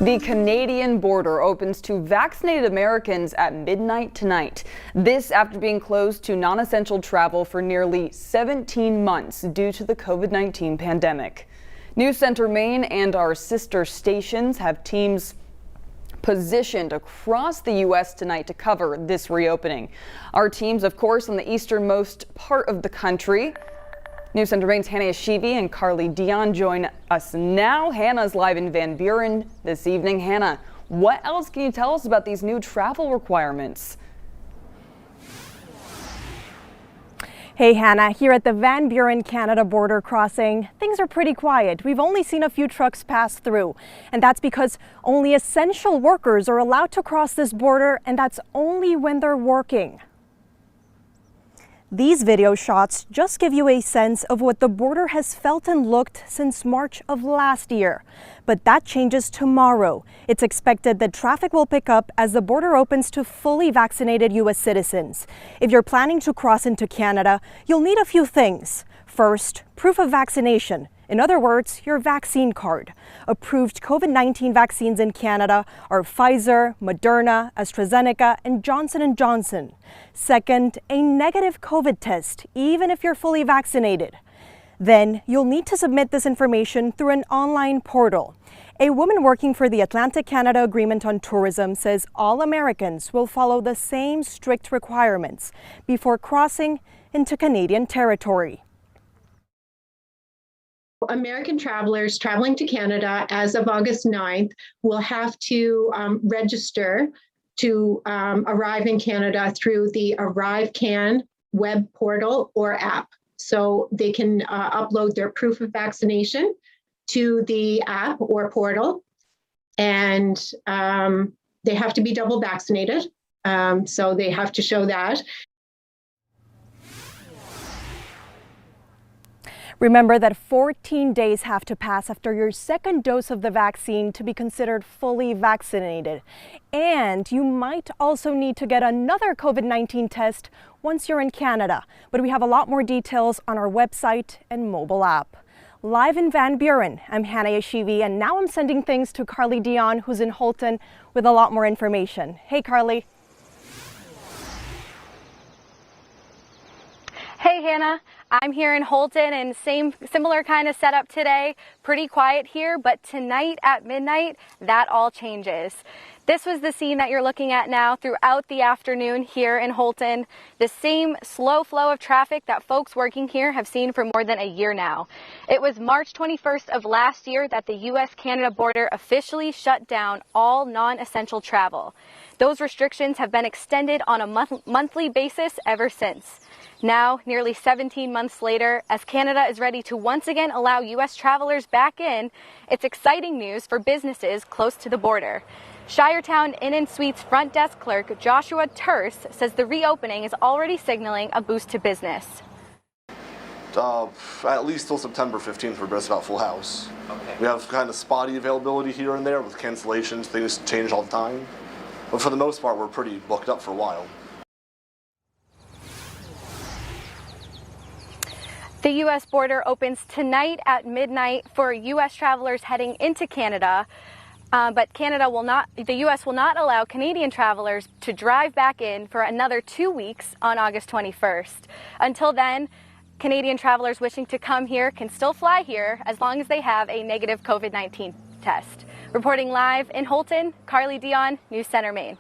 The Canadian border opens to vaccinated Americans at midnight tonight. This after being closed to non-essential travel for nearly 17 months due to the COVID-19 pandemic. News Center Maine and our sister stations have teams positioned across the U.S. tonight to cover this reopening. Our teams, of course, on the easternmost part of the country. News Center Maine's Hannah Yeshivi and Carly Dion join us now. Hannah's live in Van Buren this evening. Hannah, what else can you tell us about these new travel requirements? Hey Hannah, here at the Van Buren, Canada border crossing, things are pretty quiet. We've only seen a few trucks pass through, and that's because only essential workers are allowed to cross this border, and that's only when they're working. These video shots just give you a sense of what the border has felt and looked since March of last year. But that changes tomorrow. It's expected that traffic will pick up as the border opens to fully vaccinated U.S. citizens. If you're planning to cross into Canada, you'll need a few things. First, proof of vaccination. In other words, your vaccine card. Approved COVID-19 vaccines in Canada are Pfizer, Moderna, AstraZeneca, and Johnson & Johnson. Second, a negative COVID test, even if you're fully vaccinated. Then, you'll need to submit this information through an online portal. A woman working for the Atlantic-Canada Agreement on Tourism says all Americans will follow the same strict requirements before crossing into Canadian territory. American travelers traveling to Canada as of August 9th will have to register to arrive in Canada through the ArriveCan web portal or app. So they can upload their proof of vaccination to the app or portal, and they have to be double vaccinated. So they have to show that. Remember that 14 days have to pass after your second dose of the vaccine to be considered fully vaccinated. And you might also need to get another COVID-19 test once you're in Canada. But we have a lot more details on our website and mobile app. Live in Van Buren, I'm Hannah Yeshivi, and now I'm sending things to Carly Dion, who's in Houlton, with a lot more information. Hey, Carly. Hey Hannah, I'm here in Houlton and similar kind of setup today. Pretty quiet here, but tonight at midnight, that all changes. This was the scene that you're looking at now throughout the afternoon here in Houlton. The same slow flow of traffic that folks working here have seen for more than a year now. It was March 21st of last year that the U.S.-Canada border officially shut down all non-essential travel. Those restrictions have been extended on a monthly basis ever since. Now, nearly 17 months later, as Canada is ready to once again allow U.S. travelers back in, it's exciting news for businesses close to the border. Shiretown Inn & Suites front desk clerk Joshua Terse says the reopening is already signaling a boost to business. At least till September 15th, we're just about full house. Okay. We have kind of spotty availability here and there with cancellations. Things change all the time. But for the most part, we're pretty booked up for a while. The U.S. border opens tonight at midnight for U.S. travelers heading into Canada, but the U.S. will not allow Canadian travelers to drive back in for another 2 weeks on August 21st. Until then, Canadian travelers wishing to come here can still fly here as long as they have a negative COVID-19 test. Reporting live in Houlton, Carly Dion, News Center Maine.